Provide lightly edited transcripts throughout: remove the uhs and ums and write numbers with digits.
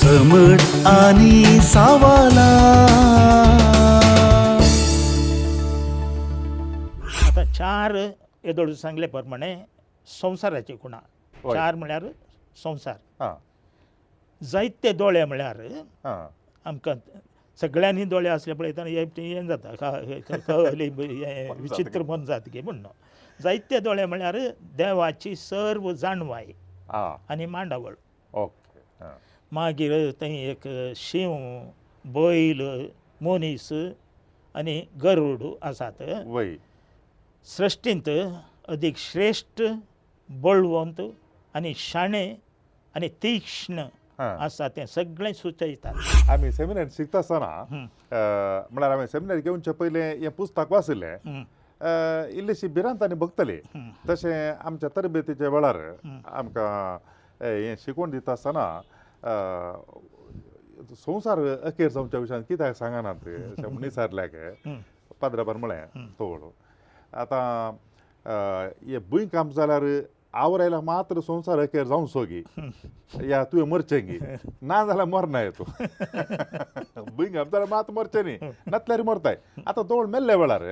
समट आणि सावाला. आता चार येदोळ सांगले प्रमाणे संसाराची खुणा होय. चार म्हळ्यार संसार हां जायते दोळे म्हळ्यार हां आमकां सगळ्यांनी दोळे असले पळयतना हें जाता हें विचित्र मन जाता गे म्हणून जायते दोळे म्हळ्यार देवाची सर्व जाणवाय हां आनी मांडावळ. ओके हां मागीर थंय एक शिव बैल मनीस आनी गरुड आसात. वय सृश्टींत अदीक श्रेश्ठ बळवंत आनी शाणे आनी तीक्ष्ण हां आसा तें सगळें सुचयतात. आमी सेमिनार शिकता आसतना हं. म्हळ्यार हांवें सेमिनार घेवचे पयलें हें पुस्तक वाचिल्लें. हं. इल्लीशी भिरांत आनी भगतली. हं. तशें आमच्या तरबेतीच्या वेळार आमकां हें शिकवण दिता आसतना संवसार अखेर जावच्या विशयान कित्याक सांगनात अशें म्हणून विचारल्याक हं. पाद्राबार म्हळें थोड आतां हें भुंय काम जाल्यार आवरायला मात्र संवसार अखेर जावं सोगी या तुवें मरचें गी ना जाल्यार मरना तूं भुंय काम जाल्यार मात मरचें न्ही नातल्यार मरताय. आतां दोळ मेल्ल्या वेळार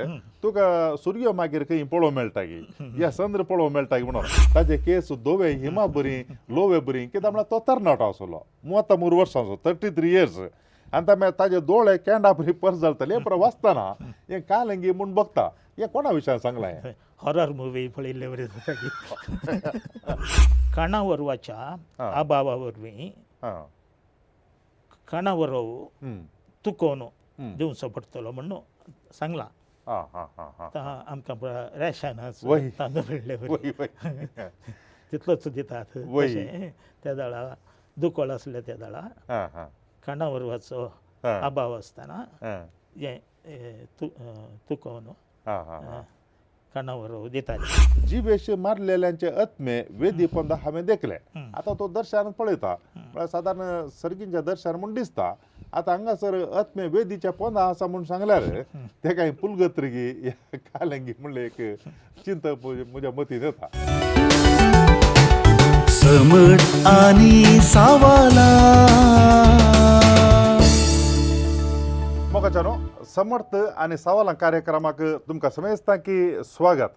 तुका सूर्य मागीर खंय पळोवंक मेळटा गी या चंद्र पळोवंक मेळटा गी म्हणून ताजे केस धोवे हिमा बरीं लोवे बरीं कित्याक म्हळ्यार तो तरणाटो आसलो 33 वर्सांचो 33 years आनी ताजे दोळे कॅन्डा बरी परजळटले हे पळय वाचतना हें कालंगी म्हूण बघता हें कोणा विशयान सांगलां हें हॉरर मुवी पळयल्ले बरें जाता की काणावरवाच्या आबावा वरवीं हां काणावरव हं. तुकोवन हं. दिवचो पडटलो म्हणून सांगलां. हां हां हां हां आतां आमकां रेशनाच वय. तांदूळ मेळ्ळे वय वय तितलोच दितात. वय. तशें त्या दाळा दुकोळ आसले त्या दाळा हां हां काणावरवाचो हां आबाव आसतना हां हें तुकोवन हां हां काणावरव दिताले. जीवेश मारलेल्यांचे आत्मे वेदी पंदा हांवें देखले. आतां तो दर्शन पळयता म्हळ्यार सादारण सर्गींच्या दर्शन म्हूण दिसता. आतां हांगासर आत्मे वेदीच्या पोंदा आसा म्हूण सांगल्यार तेका हांवें पुलगत्रिगी कालंगी म्हणलें एक चिंत म्हज्या मतींत येता. समट आणि सावाला. मोगाच्यानो समर्थ आनी सवालां कार्यक्रमाक तुमकां समेस्तां की स्वागत.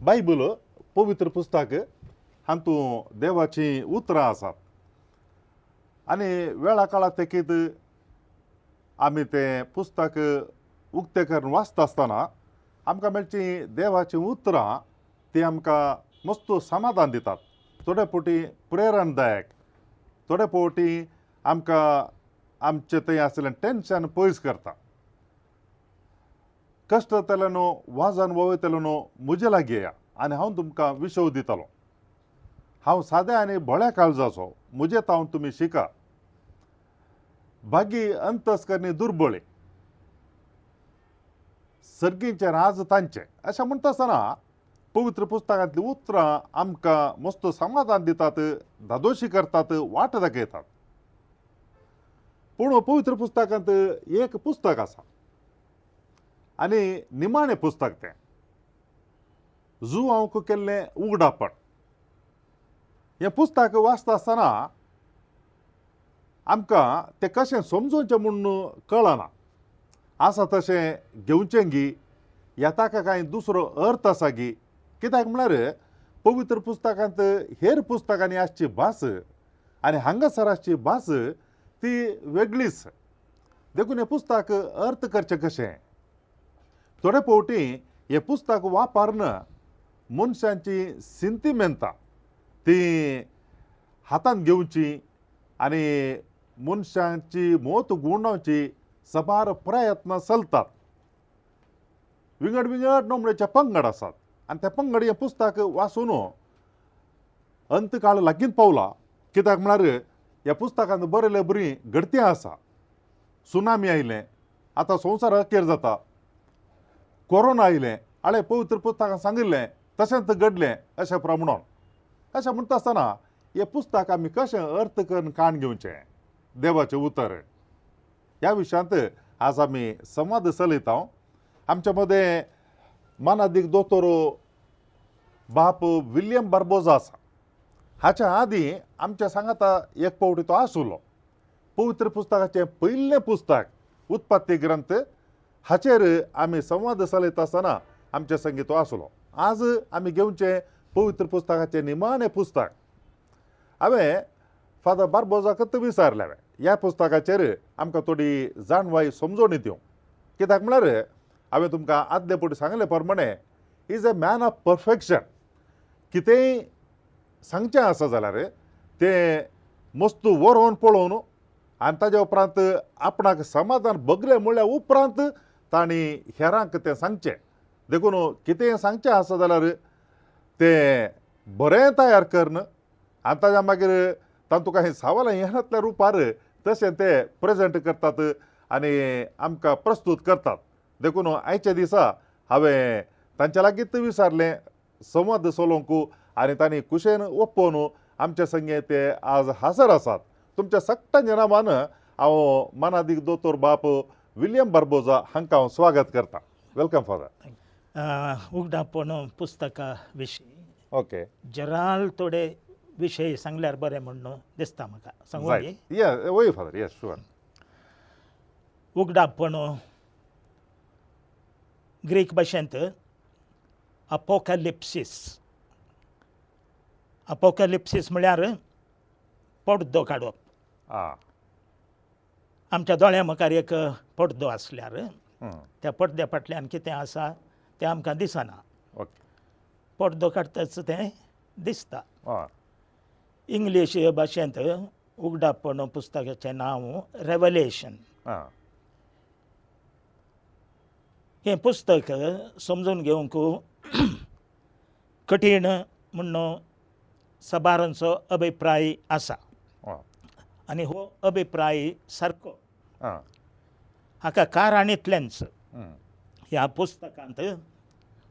बायबल पवित्र पुस्तक हातूंत देवाची उतरां आसात आनी वेळा काळाक तेकीत आमी तें पुस्तक उक्तें करून वाचता आसतना आमकां मेळचीं देवाचीं उतरां तीं आमकां मस्त समाधान दितात. थोडे फावटी प्रेरणदायक थोडे फावटी आमकां आमचें थंय आसलें टेन्शन पयस करता. कश्ट जातले न्हू वाजन वोवयतलो न्हू म्हजे लागीं येया आनी हांव तुमकां विशव दितलो. हांव सादें आनी भोळ्या काळजाचो म्हजे तावन तुमी शिका. भागी अंतस्करणी दुर्बळे सर्गींचे राज तांचे अशें म्हणटा आसतना पवित्र पुस्तकांतलीं उतरां आमकां मस्त समाधान दितात धादोशी करतात वाट दाखयतात. पूण पवित्र पुस्तकांत एक पुस्तक आसा आनी निमाणें पुस्तक तें जुआंक केल्लें उगडापण. हें पुस्तक वाचता आसतना आमकां तें कशें समजोवचें म्हूण कळना. आसा तशें घेवचें गी ह्या ताका कांय दुसरो अर्थ आसा गी कित्याक म्हळ्यार पवित्र पुस्तकांत हेर पुस्तकांनी आसची भास आनी हांगासर आसची भास ती वेगळीच. देखून हें पुस्तक अर्थ करचें कशें. थोडे फावटी हें पुस्तक वापरना मनशांची सिंतिमेंतां ती हातांत घेवची आनी मनशांची मोत गुणोवची सबार प्रयत्न चलतात. विंगड विंगड नोमणेचे पंगड आसात आनी ते पंगड हें पुस्तक वाचून अंतकाळ लागीं पावला. कित्याक म्हळ्यार ह्या पुस्तकांत बरयलें बरीं घडत्यां आसा. सुनामी आयलें आतां संवसार अखेर जाता. कोरोना आयलें आळे पवित्र पुस्तकांत सांगिल्लें तशेंच घडलें अशें प्रमाणान. अशें म्हणटा आसतना हें पुस्तक आमी कशें अर्थ करून काण घेवचें देवाचें उतर ह्या विशयांत आज आमी संवाद चलयता. आमचे मदें मानादीक दोतोर बाप विलियम बार्बोजा आसा हाच्या आदी आमच्या सांगाता एक पावटी तो आसुलो पवित्र पुस्तकाचे पयले पुस्तक उत्पत्ती ग्रंथ हाचेर आमी संवाद चलयत आसतना आमच्या संगी तो आसलो. आज आमी घेवचे पवित्र पुस्तकाचे निमाणे पुस्तक. हांवें फादर बार्बोजाकच विचारले ह्या पुस्तकाचेर आमकां थोडी जाणवाई समजोन दिवं. कित्याक म्हळ्यार हांवें तुमकां आदले फावटी सांगले प्रमाणे is a man of perfection. कितेंय सांगचें आसा जाल्यार तें मस्तू व्हरोन पळोवन आनी ताज्या उपरांत आपणाक समाधान भगलें म्हणल्या उपरांत तांणी हेरांक तें सांगचें. देखून कितेंय सांगचें आसा जाल्यार तें बरें तयार करन आनी ताज्या मागीर तातूंत काही सवालां येनातल्या रुपार तशें ते प्रेजेंट करतात आनी आमकां प्रस्तूत करतात. देखून आयच्या दिसा हांवें तांच्या लागींच विचारलें संवाद चलोवंक आनी तांणी कुशेन ओप्पोवन आमचे संगे ते आज हाजर आसात. तुमच्या सगळ्यांच्या नांवान हांव मानादीक दोतोर बाप विलियम बार्बोजा हांकां हांव स्वागत करता. Welcome father. उगडापण पुस्तका विशीं ओके जराल थोडे विशय सांगल्यार बरें म्हणून दिसता म्हाका. सांगूं न्ही? वय फादर येस शुअर. उगडापण ग्रीक भाशेंत अपोकॅलिप्सीस. अपोकॅलिप्सीस म्हळ्यार पडदो काडप. आं आमच्या दोळ्या मुखार एक पडदो आसल्यार हं, त्या पडद्या फाटल्यान कितें आसा तें आमकां दिसना. ओके पडदो काडटच तें दिसता. आं इंग्लीश भाशेंत उगडापण पुस्तकाचें नांव रेवलेशन. आं हें पुस्तक समजून घेवंक कठीण म्हणून सबारांचो अभिप्राय आसा. आं आनी हो अभिप्राय सारको. आं हाका कारणींतल्यानच हं, ह्या पुस्तकांत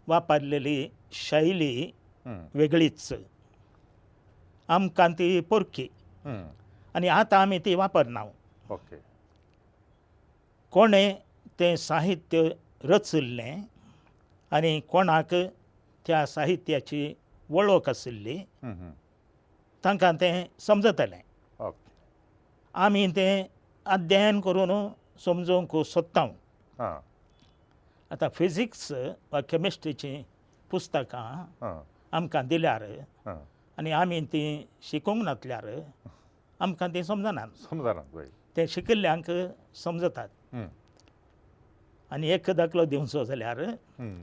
वापरलेली शैली हं, वेगळीच. आमकां ती परकी हं, आनी आतां आमी ती वापरना. ओके कोणें तें साहित्य रचल्लें आनी कोणाक त्या साहित्याची वळख आशिल्ली हं, हं, तांकां तें समजतलें. ओके आमी तें अध्ययन करून समजूंक सोदता. आं आतां फिजिक्स वा केमिस्ट्रीचीं पुस्तकां आं आमकां दिल्यार आं आनी आमी ती शिकूंक नातल्यार आमकां ती समजनात. समजना वय. ते शिकिल्ल्यांक समजतात. हं, आनी एक दाखलो दिवचो जाल्यार हं,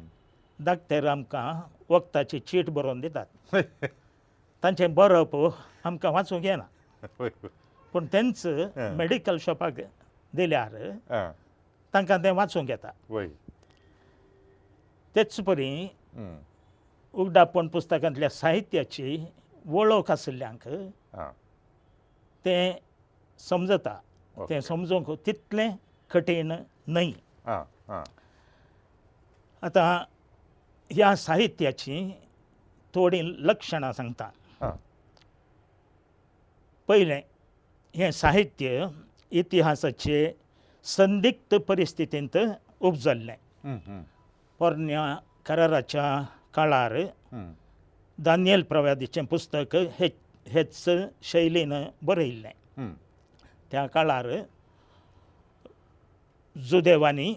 दाखतेर आमकां वखदाची चीट बरोवन दितात. तांचें बरप आमकां वाचूंक येना. वय पूण तेंच मेडिकल शॉपाक दिल्यार आं तांकां तें वाचूंक येता. वय. तेच परी हं, उगडापण पुस्तकांतल्या साहित्याची वळख आशिल्ल्यांक आं तें समजता. ओके. तें समजूंक तितलें कठीण न्हय. आं आं आतां ह्या साहित्याची थोडीं लक्षणां सांगता. आं पयलें हें साहित्य इतिहासाचे संदिग्ध परिस्थितींत उपजल्लें. हं, हं, पोरन्या कराराच्या काळार हं, दानियल प्रवादीचें पुस्तक हेच शैलीन बरयल्लें. हं, त्या काळार जुदेवांनी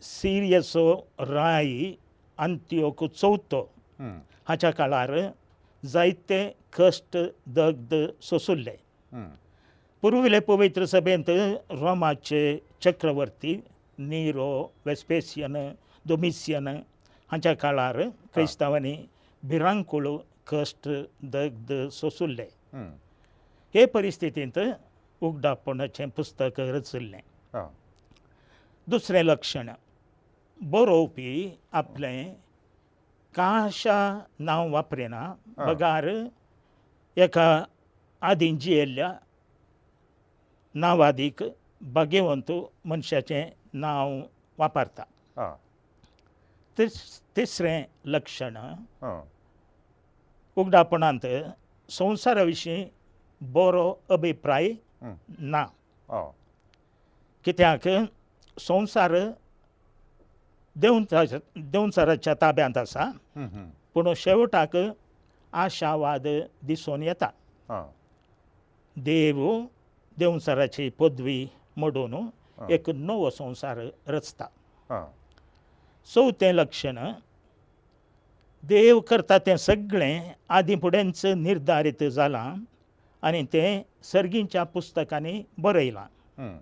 सिरियसो राय अंत्योक चवथो हं, हाच्या काळार जायते कश्ट दग्ध सोंसुल्ले. हं, पुर्विले पवित्र सभेंत रोमाचे चक्रवर्ती निरो वेस्पेसियन डोमिसियन हांच्या काळार क्रिस्तांवांनी भिरांकूळ कश्ट दग्ध सोंसुल्ले. हं, हे परिस्थितींत उगडापणाचें पुस्तक रचल्लें. आं दुसरें लक्षण बरोवपी आपलें काशा नांव वापरिना. बगार एका आदीं जियेल्ल्या नांवादीक भाग्यवंत मनशाचें नांव वापरता. आं तिसरें लक्षण आं उगडापणांत संवसारा विशीं बरो अभिप्राय हं, ना. आं कित्याक संवसार देंवचाराच्या ताब्यांत आसा. हं, हं, पूण शेवटाक आशावाद दिसून येता. हां देव देवसराची पदवी मोडून एक नवो संसार रचता. हां चवथें लक्षण देव करता तें सगळें आदी फुडेंच निर्धारीत जालां आनी तें सर्गींच्या पुस्तकांनी बरयलां. हं,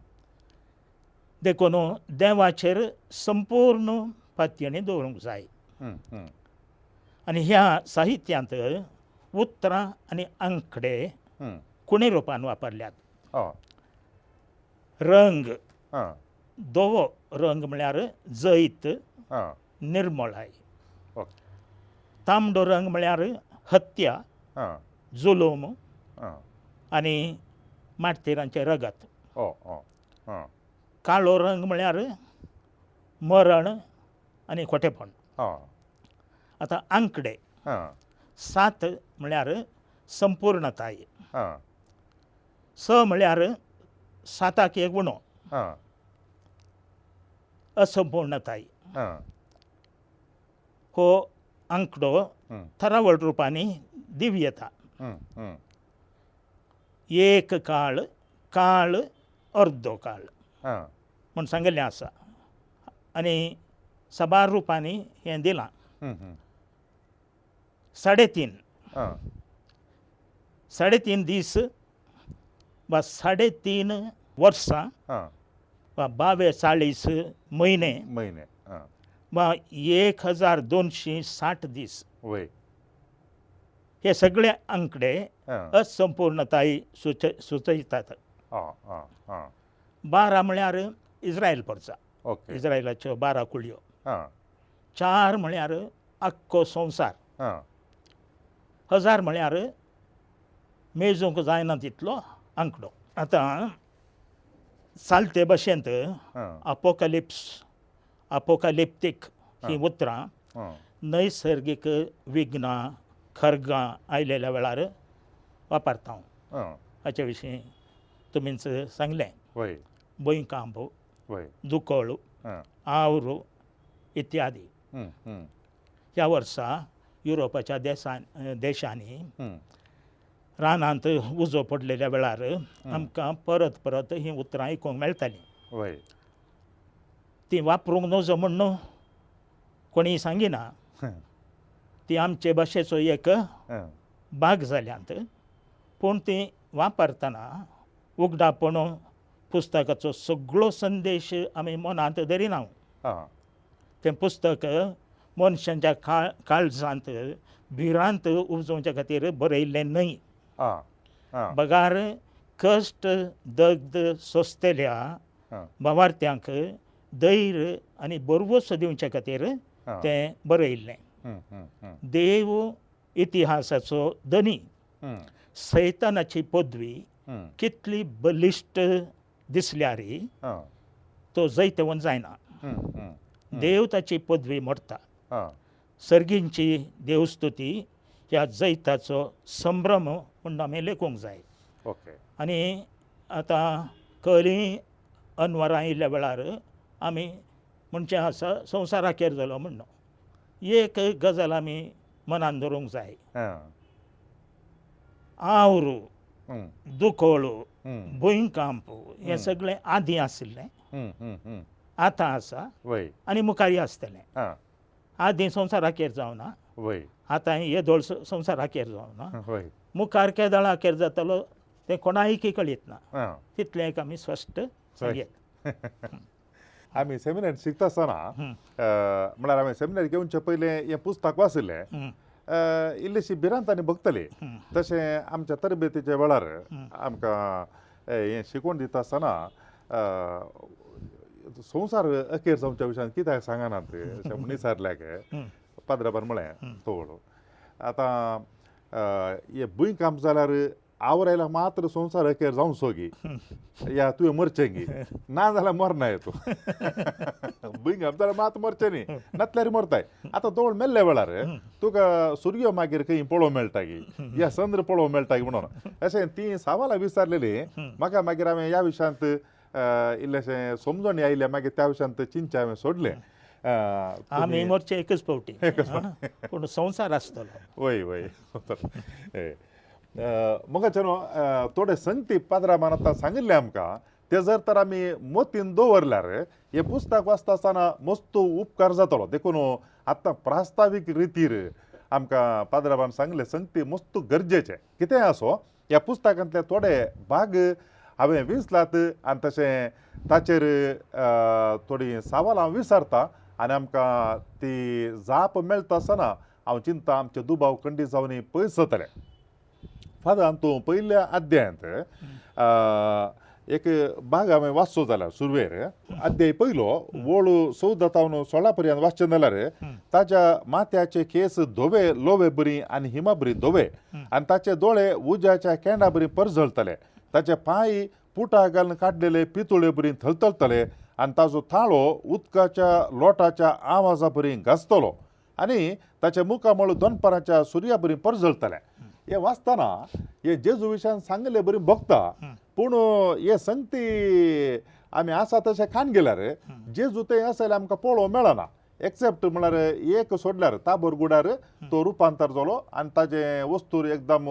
देखून देवाचेर संपूर्ण पातयेणी दवरूंक जाय. हं, हं, आनी ह्या साहित्यांत उतरां आनी आंकडे हं. कुणे रुपान वापरल्यात. हय रंग, हां धवो रंग म्हळ्यार जैत, हां निर्मळाय. ओके तांबडो रंग म्हळ्यार हत्या, हां जुलूम हां आनी मार्तेरांचें रगत. ओ ओ हां काळो रंग म्हळ्यार मरण आनी खोटेपण. हां आतां आंकडे हां 7 म्हळ्यार संपूर्णताय. हां 6 म्हळ्यार 7 एक उणो, हां असंपूर्णताय. हां हो आंकडो हं, थरावळ रुपांनी दिव्यता. हं, हं. एक काळ, काळ अर्दो काळ हां म्हूण सांगिल्लें आसा. आनी सबार रुपांनी हें दिलां. हं, हं. 3.5 हां 3.5 दीस वा 3.5 वर्सां हां वा 42 म्हयने महिने हां वा 1260 दीस. वय हे सगळे आंकडे हां असंपूर्णताय सुचयतात. हां हां हां 12 म्हळ्यार इस्रायल परचा, ओके इस्रायलाच्यो 12 कुळयो. हां 4 म्हळ्यार आख्खो संवसार. हां 1000 म्हळ्यार मेजूंक जायना तितलो आंकडो. आतां चालते भाशेंत हां अपोकलिप्टीक ही उतरां हां नैसर्गीक विघ्नां, खरगां आयलेल्या वेळार वापरता हांव. हां हाचे विशीं तुमीच सांगलें. वय भुंयकांप, वय दुकोळ, हां आवरू इत्यादी. हं, हं, ह्या वर्सा युरोपाच्या देशांनी हं. रानांत उजो पडलेल्या वेळार आमकां परत परत हीं उतरां आयकूंक मेळटालीं. वय ती वापरूंक नजो म्हूण कोणीय सांगिना. हं, ती आमचे भाशेचो एक हं. भाग जाल्यांत. पूण ती वापरतना उगडापण पुस्तकाचो सगळो संदेश आमी मनांत धरिना. हां तें पुस्तक मनशांच्या काळजांत भिरांत उपजोवच्या खातीर बरयल्लें न्हय. हां हां बगार कश्ट दग्ध सोंसतेल्या हां भावार्थ्यांक धैर्य आनी बरवस दिवचे खातीर हां तें बरयल्लें. हं, हं, हं, देव इतिहासाचो धनी हं, सैतानाची पदवी हं. कितली बलिश्ट दिसल्यारी हां तो जैतवन जायना. हं, हं, देव ताची पदवी मोडटा. हां सर्गींची देवस्तुती ह्या जैताचो संभ्रम म्हूण आमी लेखूंक जाय. ओके आनी आतां खरी अनवरां आयिल्ल्या वेळार आमी म्हणचें आसा संवसाराखेर जालो म्हणून एक गजाल आमी मनान दवरूंक जाय. हां आवरू, हं, दुकोळू, हं, भुंयकांप हें सगळें आदीं आशिल्लें, हं, हं, हं. आतां आसा वय आनी मुखारय आसतलें. हां आदीं संवसाराखेर जावना, वय आतां येदोळ संवसाराखेर जावना, वय मुखार केदाळाखेर जातलो तें कोणायकय कळीत ना. हां तितलें एक आमी स्पश्ट सांगयात. आमी सेमिनार शिकता आसतना म्हळ्यार आमी सेमिनार घेवचे पयलें हें पुस्तक वाचिल्लें. इल्लीशी भिरांत आनी भोगतली. तशें आमच्या तरबेतीच्या वेळार आमकां हें शिकवण दिता आसतना संवसार अखेर जावच्या विशयान कित्याक सांगनात अशें म्हणून विचारल्याक पाद्रबान म्हळें तोळ आतां हें भुंयकांप जाल्यार आवरायला मात्र संवसार अखेर जावं सोगी या तुवें मरचेंगी ना जाल्यार मरना तूं भुंयकांप जाल्यार मात मरचें न्ही नातल्यार मरताय. आतां दोळ मेल्ल्या वेळार तुका सूर्य मागीर खंय पळोवंक मेळटा गी या चंद्र पळोवंक मेळटा गी म्हणून अशें ती सवालां विचारलेली. म्हाका मागीर हांवें ह्या विशयांत इल्लेशें समजून आयिल्लें मागीर त्या विशयांत चिंतचें हांवें सोडलें. आमी मोरचे एकच फावटी पूण संवसार आसतलो वय वय मग चलो थोडे संगती पाद्रामान आतां सांगिल्लें आमकां ते जर तर आमी मोतीन दवरल्यार हे पुस्तक वाचता आसतना मस्त उपकार जातलो देखून आतां प्रास्तावीक रितीर आमकां पाद्रामान सांगले संगती मस्त गरजेचे कितेंय आसो ह्या पुस्तकांतले थोडे भाग हांवें विसलात आनी तशें ताचेर थोडी सवाल हांव विचारता आनी आमकां ती जाप मेळटा आसतना हांव चिंता आमचे दुबाव खंडीत जावन पयस जातले फादर हातूं पयल्या अध्यायांत एक भाग हांवें वाचचो जाल्यार सुरवेर अध्याय पयलो वळू 14 16 पर्यंत वाचचें जाल्यार ताच्या माथ्याचे केस धोवे लोवे बरी आनी हिमा बरी धोवे आनी ताचे दोळे उज्याच्या केंडा बरी परजळतले ताचे पांय पुटा घालून काडलेले पितुळे बरी थलथलतले आनी ताजो थाळो उदकाच्या लोटाच्या आवाजा बरी घासतलो आनी ताचे मुखामळ दोनपराच्या सुर्या बरी परजळतले हे वाचतना हे जेजू विशयान सांगले बरी भोगता पूण हे संगती आमी आसा तशें खान गेल्यार जेजू ते आसले आमकां पळोवंक मेळना एक्सेप्ट म्हळ्यार एक सोडल्यार ताबोरगुडार तो रुपांतर जालो आनी ताजें वस्तूर एकदम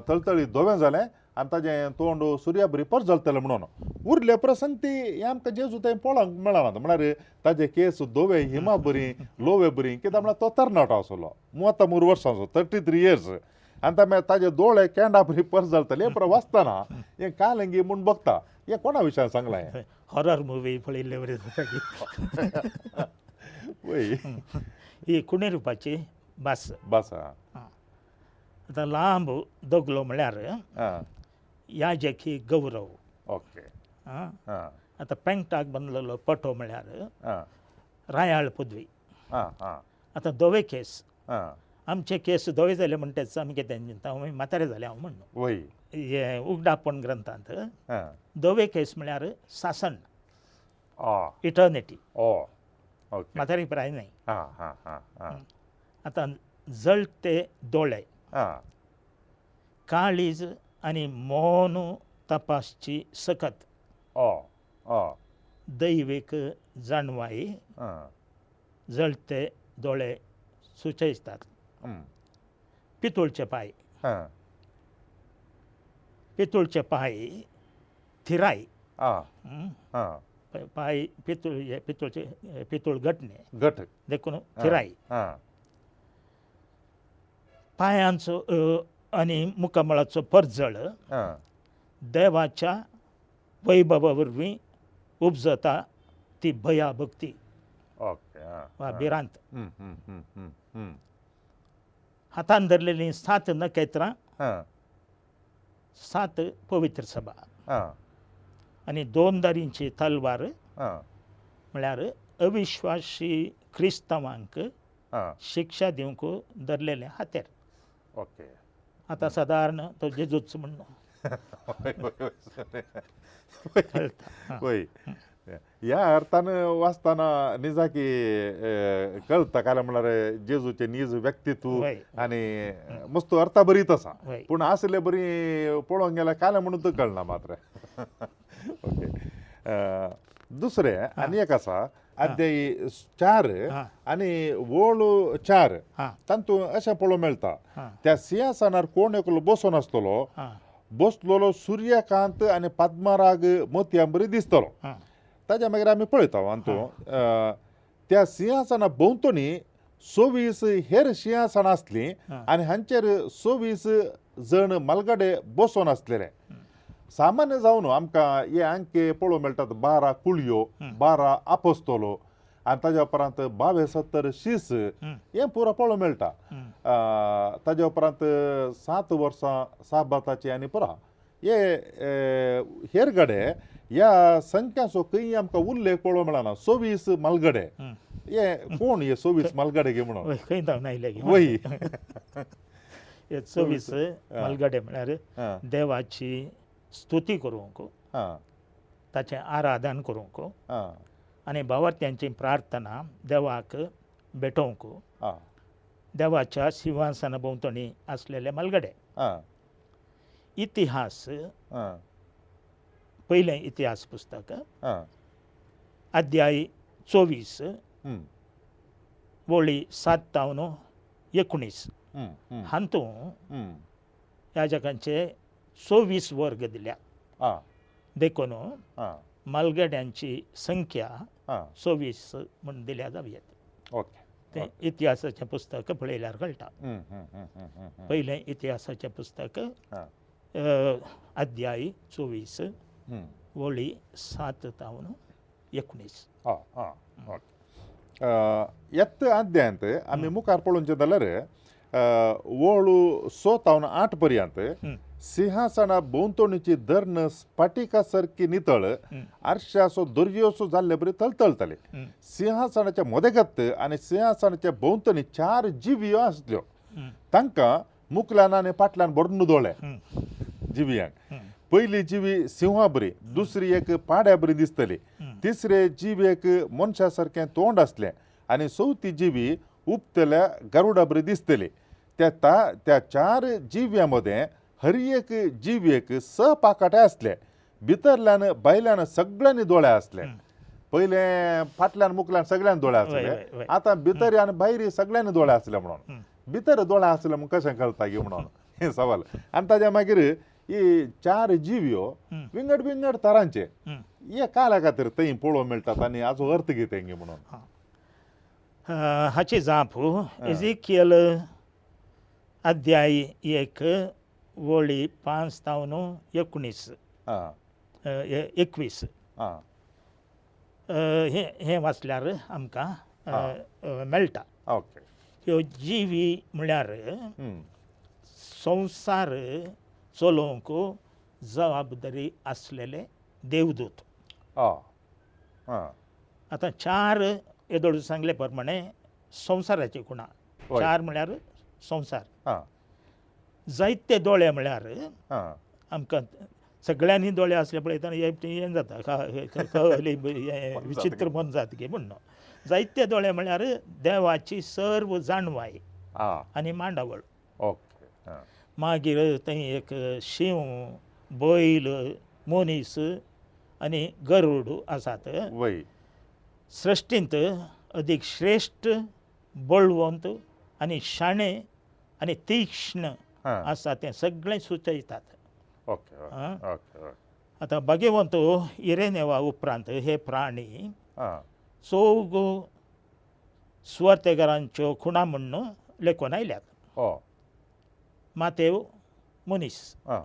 तळतळीत धोवें जालें आनी ताजें तोंड सुर्या बरी परजळतलें म्हणून उरले प्रसंगती हे आमकां जेजू थंय पळोवंक मेळना म्हळ्यार ताजे केस धोवे हिमा बरी लोवे बरी कित्याक म्हळ्यार तो तरणाटो आसलो 33 वर्सांचो 33 years आनी ताजे दोळे केंडा बरी परजळतले हे वाचतना हे कालंगी म्हूण बघता हे कोणा विशयान सांगलां हें हॉरर मुवी पळयल्ले बरें जाता वय ही कुणेरुपाची भास बासा आतां लांब दोगलो म्हळ्यार याजकी गौरव ओके आतां पेंगटाक बांदलेलो पटो म्हळ्यार रायाळ पदवी आतां धवे केस आमचे केस धवे जाले म्हणटाच आमी कितें चिंता म्हातारे जाले हांव म्हणून वय हे उगडापण ग्रंथांत धवे केस म्हळ्यार सासन इटर्निटी म्हातारी प्राय न्हय आतां जळटे दोळे काळीज आनी मौन तपासची सकत दैवीक जाणवाई जळटे दोळे सुचयतात पितूळचे पांय पितूळचे पांय थिराय पांय पितूळचे पितूळ घटणे घट देखून थिराय पांयांचो आनी मुखामळाचो परजळ देवाच्या वैभवा वरवीं उपजता ती भया भक्ती वा भिरांत हातान धरलेलीं 7 नखेत्रां 7 पवित्र सभा आनी 2 दारींची तलवार म्हळ्यार अविश्वासी क्रिस्तांवांक शिक्षा दिवंक धरलेले हातेर ओके आतां सादारण तो जेजूच म्हणून वय ह्या अर्थान वाचतना निजाकी कळटा कारण म्हळ्यार जेजूचे नीज व्यक्तित्व आनी मस्त अर्था बरीच आसा पूण आसले बरी पळोवंक गेल्यार काले म्हणून तर कळना मात्र ओके दुसरे आनी एक आसा अध्याय 4 आनी वळू 4 तातूंत अशें पळोवंक मेळटा त्या सिंहासनार कोण एकलो बसून आसतलो बसलेलो सूर्यकांत आनी पद्मराग मोतयांबरी दिसतलो ताच्या मागीर आमी पळयता हातूं त्या सिंहासना भोंवतणी 26 हेर सिंहासनां आसलीं आनी हांचेर 26 जण मलगडे बसून आसलेले सामान्य जावन आमकां हे अंके पळोवंक मेळटात 12 कुळयो 12 आपोस्तोलो आनी ताज्या उपरांत 72 शीस हें पुरो पळोवंक मेळटा ताज्या उपरांत 7 वर्सां साबाताची आनी पुरा हे हेर गडे ह्या संख्याचो खंय आमकां उल्लेख पळोवंक मेळना 26 मलगडे हे कोण हे 26 मलगडे गे म्हणून खंय जावन आयले वय हे 26 मलगडे म्हळ्यार देवाची स्तुती करूंक ताचें आराधन करूंक आनी भावार्थ्यांची प्रार्थना देवाक भेटोवंक देवाच्या सिंहासना भोंवतणी आसलेले मलगडे इतिहास पयलें इतिहास पुस्तक अध्याय 24 हं, वळी 7 तावन 19 हं, हं, हातूंत हं. ह्या जगांचे 24 वर्ग दिल्या आ, देखून आ, मालगड्यांची संख्या आ. 24 म्हणून दिल्या जावयात. ओके. तें इतिहासाचें पुस्तक पळयल्यार कळटा. हं, हं, हं, हं, हं, हं. पयलें इतिहासाचें पुस्तक आ, अध्याय 24 हं. वळी 7 तावन 19. आ, आ, ओके. ಎತ್ತ ಅಧ್ಯಾಯ ಅಂತ ಆಮಿ ಮುಖಾರ್ ಪೊಳೊಂಚದಲ್ಲರೆ ಓಳು 6 पर्यंत हं. सिंहासना बोंतोणीची धर्ण स्फटिका सारखी नितळ आरशासो दुर्योसो जाल्ले बरी तळतळतले. हं. सिंहासनाच्या मदेगत आणि सिंहासनाच्या भोंवतणी 4 जिवियो आसल्यो. हं. तांकां मुखल्यान आनी फाटल्यान बरो दोळे हं. जिवियांक. हं. पहिली जिवी सिंहा बरी, दुसरी एक पाड्या बरी दिसतली, तिसरे जिवेक मनशा सारकें तोंड आसलें आणि चवथी जिवी उपतल्या गरुडा बरी दिसतली. त्या 4 जिव्यामध्ये हर एक जिवेक पाकाटे असले. भितरल्यान भायल्यान सगळ्यांनी दोळे असले. पहिले फाटल्यान मुखल्यान सगळ्यांनी दोळे वय, असले. वय, वय. आता भितर आणि भायरी सगळ्यांनी दोळे असले म्हणून. भितर दोळे असले मग कशें कळटा गे म्हणून हे सवाल. आणि ताज्या मागीर ही 4 जिव्यो विंगड विंगड तरांचे हे काला खातीर थंय पळोवंक मेळटात आनी हाचो अर्थ कितें गे म्हणून. हाची जाप एजिकियल अध्याय 1 वळी 5 तावन 19 आ, 21 आ, हे वाचल्यार आमकां मेळटा. ओके. ह्यो जिवी म्हळ्यार हं, संवसार चलोवंक जबाबदारी आसलेले देवदूत. आ, आ, आतां 4 येदोळ सांगले प्रमाणे संवसाराची खुणा. वय. 4 म्हळ्यार संवसार. आ, जायते दोळे म्हळ्यार आ, आमकां सगळ्यांनी दोळे असले पळयतना हें जाता विचित्र मन जाता गे म्हणून. जायते दोळे म्हळ्यार देवाची सर्व जाणवाय आ, आनी मांडावळ. ओके. आ, मागीर थंय एक शिव, बैल, मनीस आनी गरुड आसात. वय. सृश्टींत अदीक श्रेश्ठ, बळवंत आनी शाणे आनी तीक्ष्ण आ, आसा तें सगळें सुचयतात. ओके. आ? ओके. ओके. आतां भगवंत इरेनेवा उपरांत हे प्राणी आ, 4 स्वर्तेगरांच्यो खुणा म्हणून लेखून आयल्यात. ओ, मातेव मनीस, आ,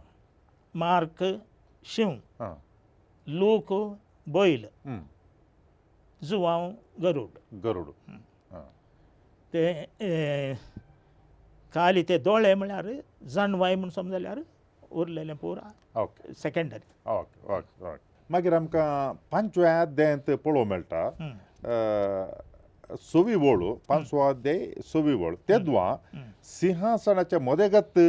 मार्क शिव, आ, लूक बैल, हं, जुवांव गरुड. गरुड. आ, ते खाली ते दोळे म्हळ्यार जाणवाय म्हूण समजल्यार उरलेलें पुरा okay. Secondary. Okay. Okay. Okay. मागीर आमकां 5व्या अध्यायांत पळोवंक मेळटा 6वी वळू 5वो अध्याय 6वी वळ. तेदवां सिंहासनाच्या मदेगत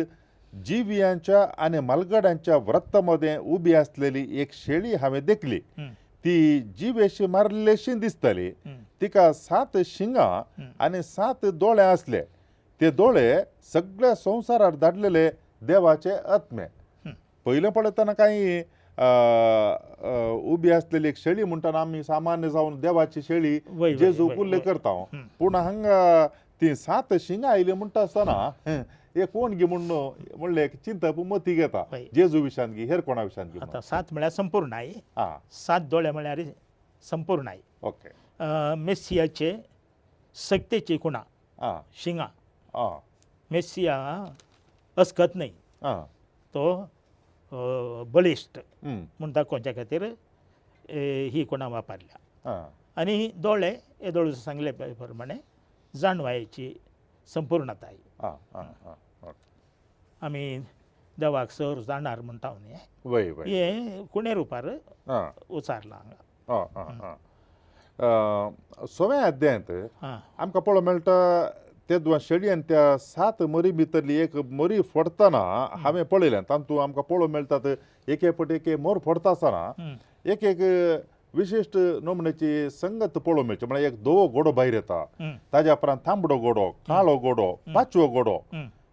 जिवियांच्या आणि मालगड्यांच्या व्रतामध्ये उबी असलेली एक शेळी हांवें देखली. ती जिवेशी मारलेशी दिसताली. तिका 7 शिंगां आनी 7 दोळे असले. ते दोळे सगळ्या संवसारार धाडलेले देवाचे आत्मे. पयलें पळयतना काही उबी असलेली एक शेळी म्हणटाना आमी सामान्य जावन देवाची शेळी वय, जेजू वय, कुल्ले वय. करता. पूण हांगा ती 7 शिंगां आयली म्हणटा आसतना हे कोण गे म्हणून म्हणलें एक चिंतप मती घेता. वय. जेजू विशयान गी हेर कोणा विशयान गी. आतां 7 म्हळ्यार संपूर्णाय, आ, 7 दोळे म्हळ्यार संपूर्णाय. ओके. मेस्सियाचे सक्तेची खुणा आ, शिंगां. आ, मेस्सिया अस्कत न्हय, आ, तो बळिश्ट हं, म्हूण दाखोवच्या खातीर ही खुणा वापरल्या. आ, आनी दोळे येदोळ सांगले प्रमाणे जाणवायेची संपूर्णताय. आ, आ, आ, ओके. आमी देवाक सर जाणार म्हणटा न्ही, वय. वय. हे कुणे रुपार आ, उचारला हांगा. आ, आ, आ. 6व्या अध्यायांत हां. आमकां पळोवंक मेळटा तेदवां शेळयेन त्या 7 मरी भितरली एक मरी फोडतना हांवें पळयलें. तातूंत आमकां पळोवंक मेळटात एके पट एके मोर फोडता आसतना एक एक विशिश्ट नमुन्याची संगत पळोवंक मेळची. म्हळ्यार एक धवो घोडो भायर येता, ताज्या उपरांत तांबडो घोडो, काळो घोडो, 5वो घोडो.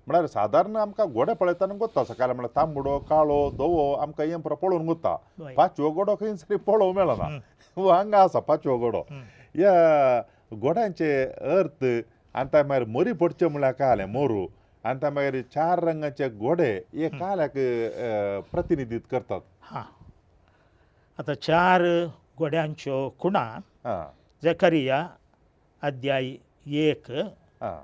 म्हळ्यार सादारण आमकां घोडे पळयतना गोत्ता सकाळी म्हळ्यार तांबडो, काळो, धवो आमकां हे पळोवन गोत्ता. वय. 5वो घोडो खंय सरी पळोवंक मेळना. हांगा आसा 5वो घोडो. ह्या गोड्यांचे अर्थ आणि त्या मागीर मरी पडचे म्हळ्यार काय मोरू आणि त्या मागीर 4 रंगाचे घोडे हे काल्याक प्रतिनिधीत करतात. हां आतां 4 घोड्यांच्यो खुणा हां जकरिया अध्याय 1 हां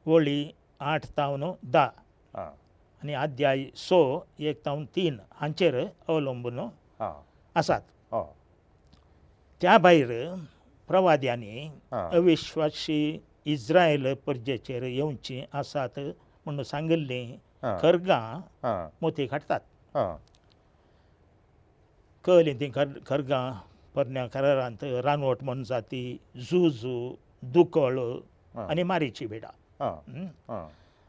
वळी 8 तावन 10 हां आनी अध्याय 6 1 तावन 3 हांचेर अवलंबून हां आसात. हय त्या भायर प्रवाद्यांनी हां अविश्वासी इस्रायल परजेचेर येवची आसात म्हणून सांगिल्लीं हां खरगां हां मोती काडटात. हां कळ्ळीं तीं खरगां परन्या करारांत रानवट म्हण जाती झुजू दुकळ आनी मारीची भिडां. हां हां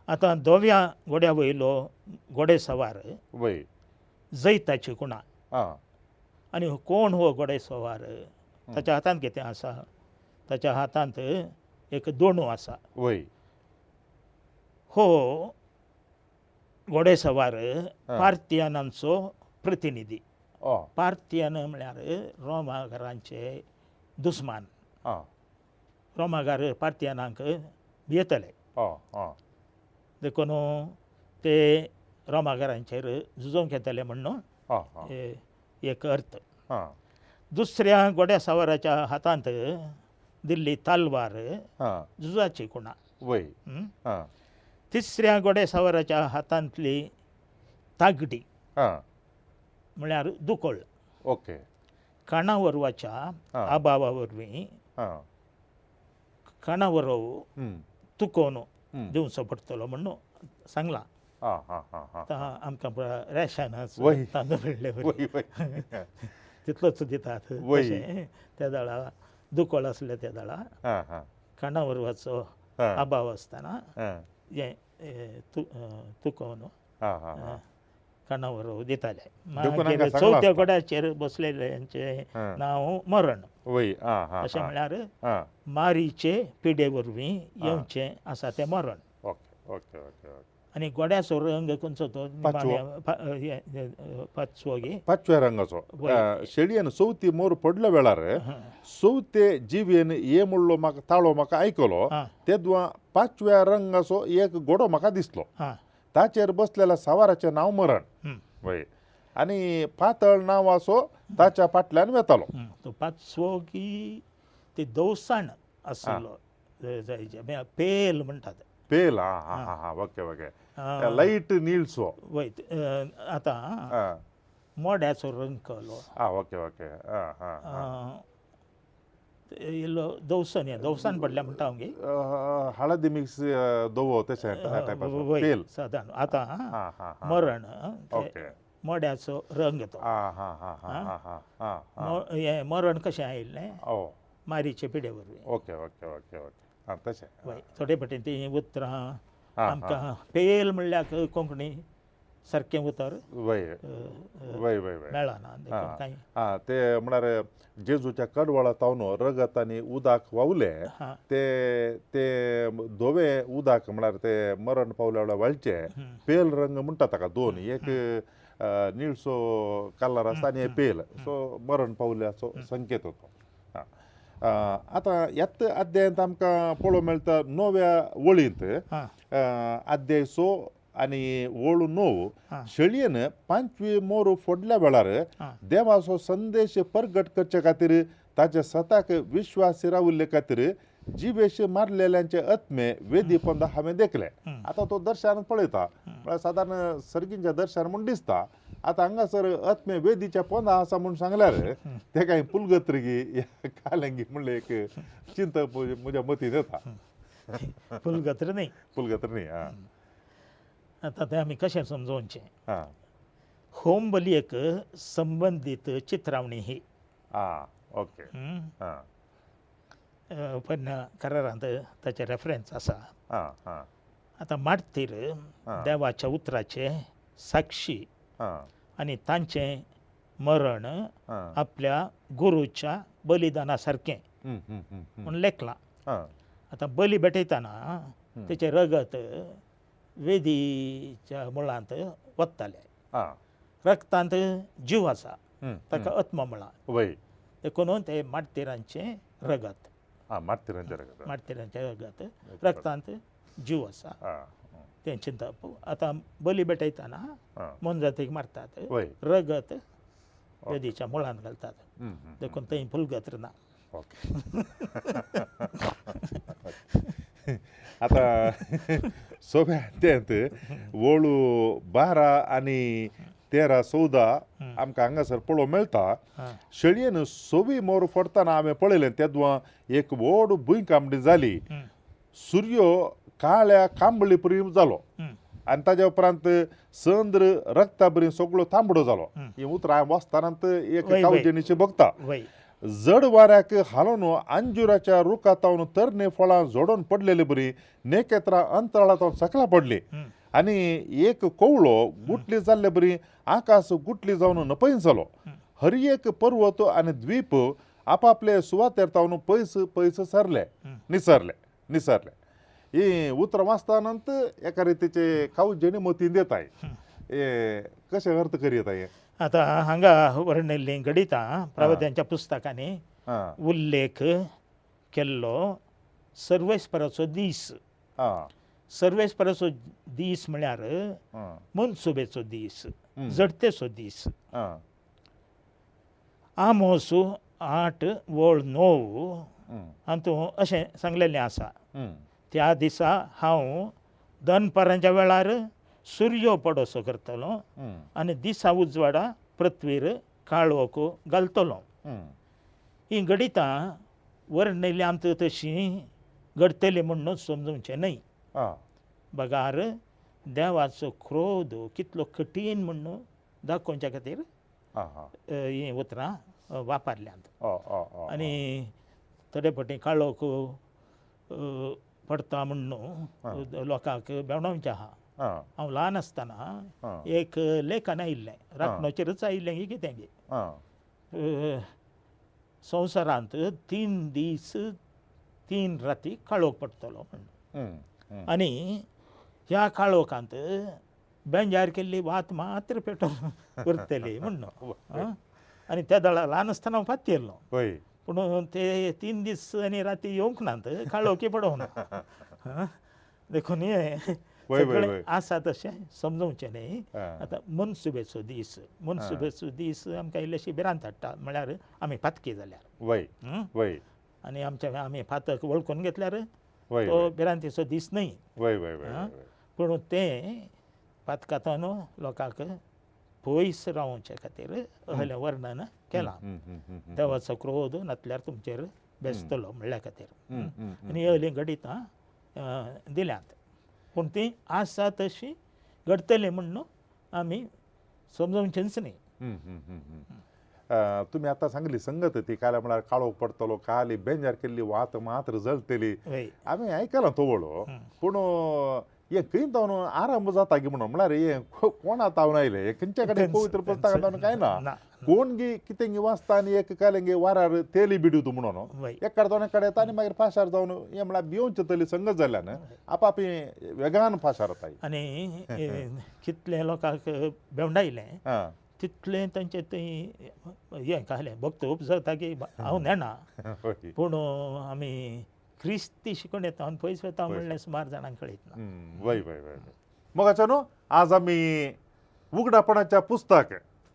आतां दोव्या घोड्या वयलो घोडेसवार वय जैताची खुणा हां आनी कोण हो घोडेसवार ताच्या हातांत कितें आसा ताच्या हातांत एक दोणू आसा. वय हो घोडेसवार पार्थियानांचो प्रतिनिधी. हय पार्थियन म्हळ्यार रोमाघरांचे दुस्मान. हां रोमाघर पार्थियनांक भियेतले हय हय देखून ते रोमाघरांचेर झुजोवंक येतले म्हणून हय हय एक अर्थ. हां दुसऱ्या घोड्या सवाराच्या हातांत दिल्ली तालवार हां झुजाची खुणा. वय हं? हां तिसऱ्या घोडे सवाराच्या हातांतली तागडी हां म्हळ्यार दुकोळ. ओके काणावरवाच्या हां. अभावा वरवीं हां काणावरव तुकोवन हं. दिवचो पडटलो म्हणून सांगलां. हां हां हां हां आतां आमकां रॅशनच वय. तांदूळ हाडले वय वय तितलोच दितात. वय. तशें त्या दाळा दुकोळ आसले त्या दाळा हां हां काणावरवाचो हां अभाव आसतना हां हें तुकोवन हां हां हां काणावरव दिताले. देखून मागीर हांगा सांगलां चवथ्या आसता. घोड्याचेर बसलेल्यांचें हां. नांव मरण. वय हां हां अशें हां म्हळ्यार हां मारीचे पिडे वरवीं येवचें आसा तें मरण. ओके ओके ओके ओके आनी घोड्याचो रंग खंयचो तो पांचवो गे 5व्या रंगाचो. वय. शेडयेन चवथी मोर पडल्या वेळार चवथे जिवेन ये म्हणलो म्हाका ताळो म्हाका आयकलो हां तेदवा 5व्या रंगाचो एक घोडो म्हाका दिसलो. हां ताचेर बसलेल्या सवाराचें नांव मरण. हं. वय आनी पातळ नांवाचो ताच्या फाटल्यान वेतालो. तो पांचवो की ते दवसाण आसलो जायचे पेल म्हणटात. पेल हां हां हां हां ओके ओके हां. लाईट निळसो. वय आतां हां मोड्याचो रंग कळलो. हां ओके ओके हां हां हां इल्लो दवसान पडल्या म्हणटा हांव गे. हळदी मिक्स दवो तशें वय पेल. सादारण आतां हां हां हां मरण ते ओके मोड्याचो रंग तो. हां हां हां हां हां हां हां हां हें मरण कशें आयिल्लें ओ मारीचे पिडे वरवीं. ओके ओके ओके ओके हां तशें वय थोडे फावटी तीं उतरां हां, आमकां पेल म्हणल्यार कोंकणी सारकें उतर वय वय वय वय मेळना देखून हां. कांय. हां ते म्हळ्यार जेजूच्या कडवळा तावन रगत आनी उदक व्हांवले हां ते ते धोवे उदक म्हळ्यार ते मरण पावल्या वेळार वाळचे हं. पेल रंग म्हणटा ताका दोन एक निळसो कलर आसता आनी पेल सो मरण पावल्याचो संकेत तो. आतां ह्याच अध्यायांत आमकां पळोवंक मेळटा 9व्या वळींत हां अध्याय 6 आनी वळू 9 हां. शेळयेन 5वी मोर फोडल्या वेळार हां. देवाचो संदेश परगट करचे खातीर ताचे स्वताक विश्वास रावल्ले खातीर जिवेश मारलेल्यांचे आत्मे वेदी पंदा हांवें देखले. हं. आतां तो दर्शन पळयता म्हळ्यार सादारण सर्गींच्या दर्शन म्हूण दिसता. आतां हांगासर आत्मे वेदीच्या पोंदा आसा म्हूण सांगल्यार ते कांय पुलगत्रिगी कालंगी म्हणले एक चिंत म्हज्या मतींत येता. फुलगत्र न्ही. पुलगत्र न्ही हां आतां तें आमी कशें समजोवचें. हां होम बलयेक संबंदीत चित्रावणी ही हां ओके हां पोरन्या करारांत ताचे रेफरन्स आसा. हां हां आतां मार्तीर हां. देवाच्या उतराचे साक्षी हां आनी तांचें मरण हां आपल्या गुरूच्या बलिदाना सारकें म्हूण लेखलां. हां आतां बली भेटयतना तेचें रगत वेदीच्या मुळांत वत्तालें. हां रक्तांत जीव आसा ताका आत्मा म्हळां. वय देखून ते मार्तिरांचें रगत. मार्तिरांच्या रगत मार्तिरांच्या रगत रक्तांत जीव आसा तेंचे तप आतां बली पेटयतना मनजातीक मारतात वय रगत वेदीच्या मुळान घालतात देखून थंय फुलगत्र ना. ओके आता सोब्यात वळू 12 आणि 13 14 आमकां हांगासर पळोवंक मेळटा. शेळयेन सोबी मोर फोडटाना हांवें पळयलें तेदुआ एक व्हड भुंयकांबडी जाली. सूर्य काळ्या कांबळी परी जालो आनी ताज्या उपरांत संद्र रक्ता बरी सगळो तांबडो जालो. ही उतरां हांवें वाचतानांत एक कावजेनीची बघता. जड वाऱ्याक हालोवन अंजुराच्या रुखातावन तरणे फळां झोडून पडलेली बरी नेकेत्रां अंतराळांत सकला पडली आनी एक कवळो गुटली जाल्ले बरी आकाश गुटली जावन नपयस जालो. हर एक पर्वत आनी द्वीप आपापले सुवातेर तावन पयस पयस निसरले. ही उतर वाचतानंत एका रितीचे कावजेनी मोती देताय. कशें अर्थ करीत आहे आतां हांगा वर्णिल्लीं गणितां प्रवद्यांच्या पुस्तकांनी उल्लेख केल्लो सर्वेस्पराचो दीस. सर्वेस्पराचो दीस म्हळ्यार मनसुबेचो दीस, जडतेचो दीस. आमोस 8 वळ 9 हातूंत अशें सांगलेलें आसा. त्या दिसा हांव दनपारांच्या वेळार सूर्य पडोसो करतलो आनी दिसा उजवाडा पृथ्वीर काळोख घालतलो. ही गणितां वर्णिल्ली आमकां तशीं घडटली म्हणून समजूंचें न्हय. बगार देवाचो क्रोध कितलो कठीण म्हणून दाखोवच्या खातीर ही उतरां वापरल्यांत. आनी थोडे फावटी काळोख पडटा म्हणून लोकांक बेवडावचें आहा. हांव ल्हान आसतना एक लेखन आयिल्लें राखणोचेरच आयिल्लें की कितें गे संवसारांत 3 दीस 3 राती काळोख पडटलो म्हणून आनी ह्या काळोखांत बेंजार केल्ली वात मात्र पेटोवन उरतली म्हणून. आनी त्या दळा ल्हान आसतना हांव पात येयल्लो पूण ते 3 दीस आनी राती येवंक नात काळोखी पडोवंक ना. देखून हे सगळें आसा तशें समजूंचें न्ही. आतां मनसुबेचो दीस आमकां इल्लेशी भिरांत हाडटा म्हळ्यार आमी पातकी जाल्यार आनी आमी पातक वळखून घेतल्यार तो भिरांतीचो दीस न्हय. पूण तें पातकांतून लोकांक पयस रावचे खातीर असलें वर्णन केलां. देवाचो क्रोध नातल्यार तुमचेर बेसतलो म्हणल्या खातीर आनी असलीं गणितां दिल्यांत. पूण ती आसा तशी घडतली म्हणून आमी समजूंचेंच न्ही. तुमी आतां सांगली संगत ती काल म्हळ्यार काळोख पडटलो काली बेंजार केल्ली वात मात्र जळटली. आमी आयकलां तवळो पूण हे खंय जावन आरंभ जाता गी म्हणून म्हळ्यार हे कोणा तावन आयले हे खंयच्या कडेन पवित्र पुस्तकांत जावन कांय ना. कोण गे कितें गे वाचता आनी एक काले गे वाऱ्यार तेली बिडूत म्हणून एक कडेन कडेन आनी मागीर फाशार जावन हे म्हळ्यार भिवंचे तली संगत जाल्यान आपापी वेगान फाशार जाताय. आनी कितले लोकांक भेवंडायलें तितलें तांचें थंय हें कहलें भक्तूप जाता की हांव नेना. पूण आमी क्रिस्ती शिकून येता आनी पयस वता म्हणलें सुमार जाणांक कळीत ना. मग न्हू आज आमी उगडापणाच्या पुस्तक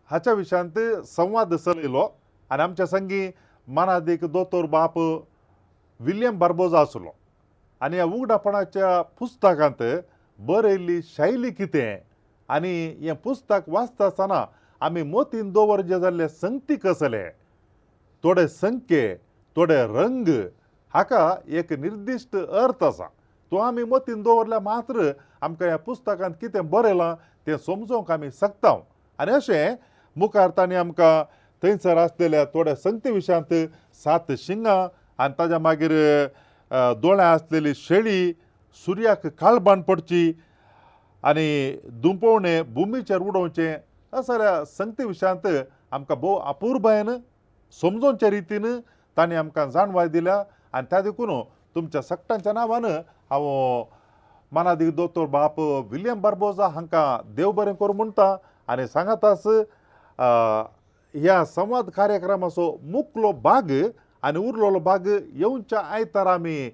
हाच्या विशयांत संवाद चलयलो आनी आमच्या संगी मानादीक दोतोर बाप विलियम बार्बोजा आसलो. आनी ह्या उगडापणाच्या पुस्तकांत बरयल्ली शैली कितें आनी हें पुस्तक वाचता आसतना आमी मोतीन दवरचे जाल्ले संगती कसले थोडे संख्ये थोडे रंग हाका एक निर्दिश्ट अर्थ आसा. तो आमी मोतीन दवरल्या मात्र आमकां ह्या पुस्तकांत कितें बरयलां तें समजूंक आमी शकता. आनी अशें मुखार तांणी आमकां थंयसर आसलेल्या थोड्या संगती विशयांत 7 शिंगां आनी ताज्या मागीर दोळ्यां आसलेली शेळी सुर्याक काळबाण पडची आनी दुंपवणे भुमीचेर उडोवचें असल्या संगती विशयांत आमकां भोव अपूर्वयन समजोवच्या रितीन तांणी आमकां जाणवाय दिल्या. आनी त्या देखून तुमच्या सगळ्यांच्या नांवान हांव मानादीक दोतोर बाप विलियम बार्बोजा हांकां देव बरें करूं म्हणटा. आनी सांगातास ह्या संवाद कार्यक्रमाचो मुखलो भाग आणि उरलेलो भाग येऊनच्या आयतार आम्ही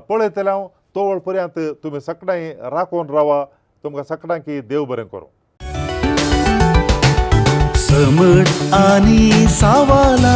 पळयतल्या तोवळपर्यंत तुम्ही सगळ्यांनी राखून रावा. तुमकां सगळ्यांकी देव बरें करूं. समट आणि सावाला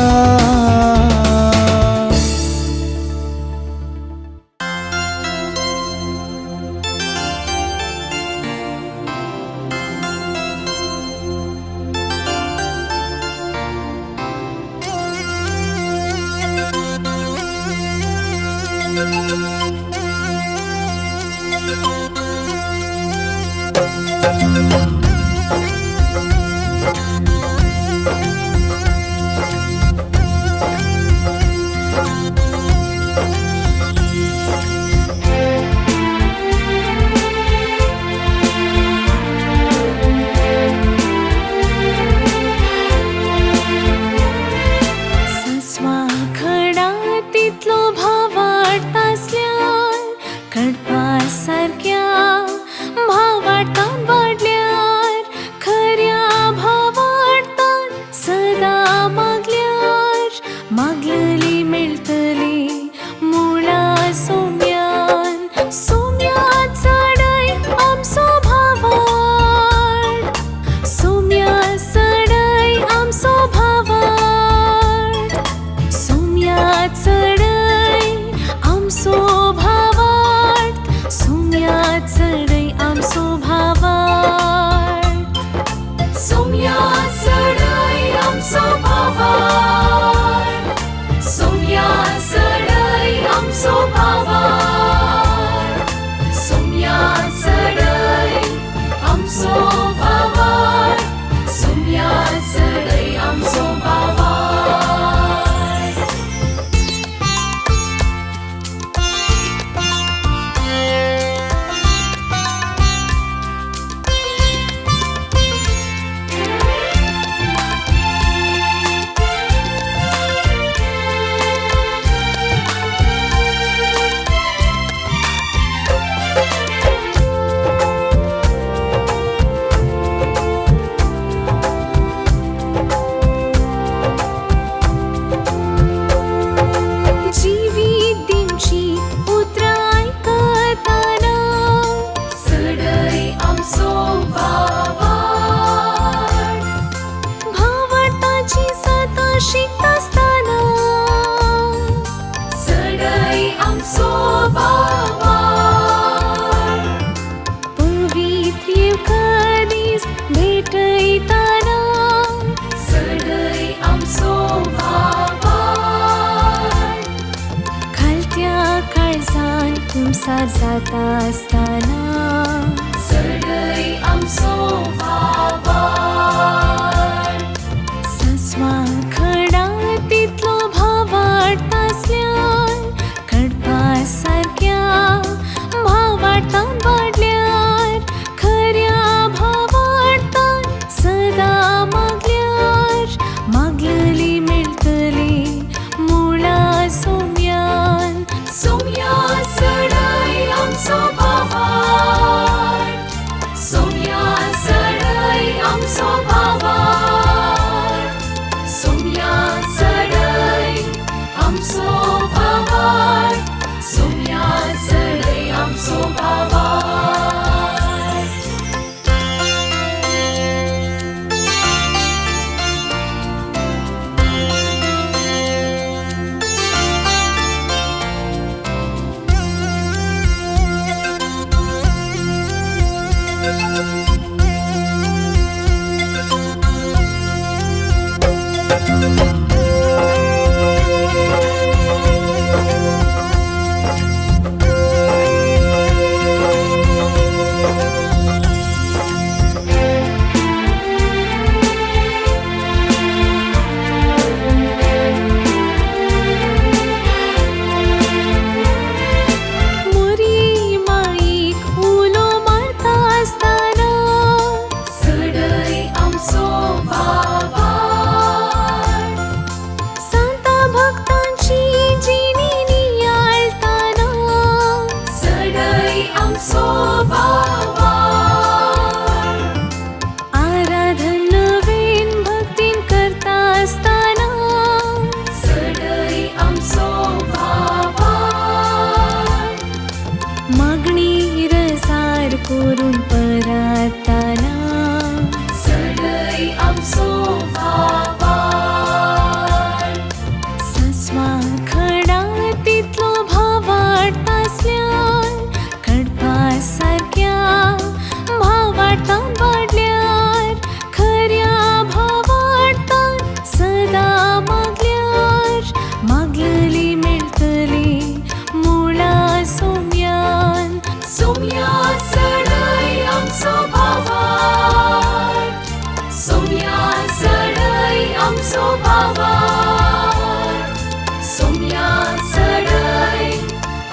आमचो भावार्थ सोम्या चढय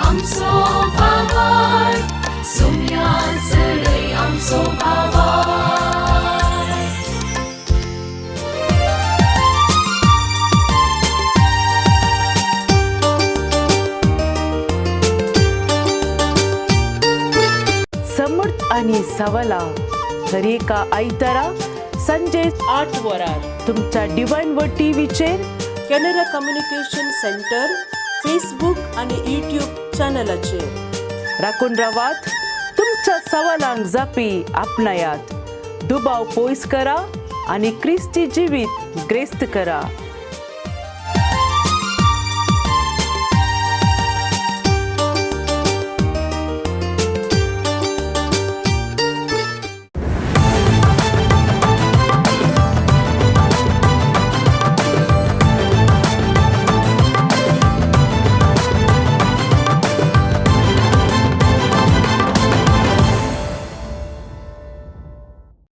आमचो भावार्थ सोम्या चढय आमचो भावार्थ समर्थ आणि सवाला दर एका आयतारा संजे 8 वरार तुमच्या डिवाइन वर्ड टीव्हीचेर कॅनरा कम्युनिकेशन सेंटर फेसबुक आणि यूट्यूब चॅनलाचेर राखून रावात. तुमच्या सवालांक जापी आपणायात. दुबाव पयस करा आणि क्रिस्ती जिवीत ग्रेस्त करा.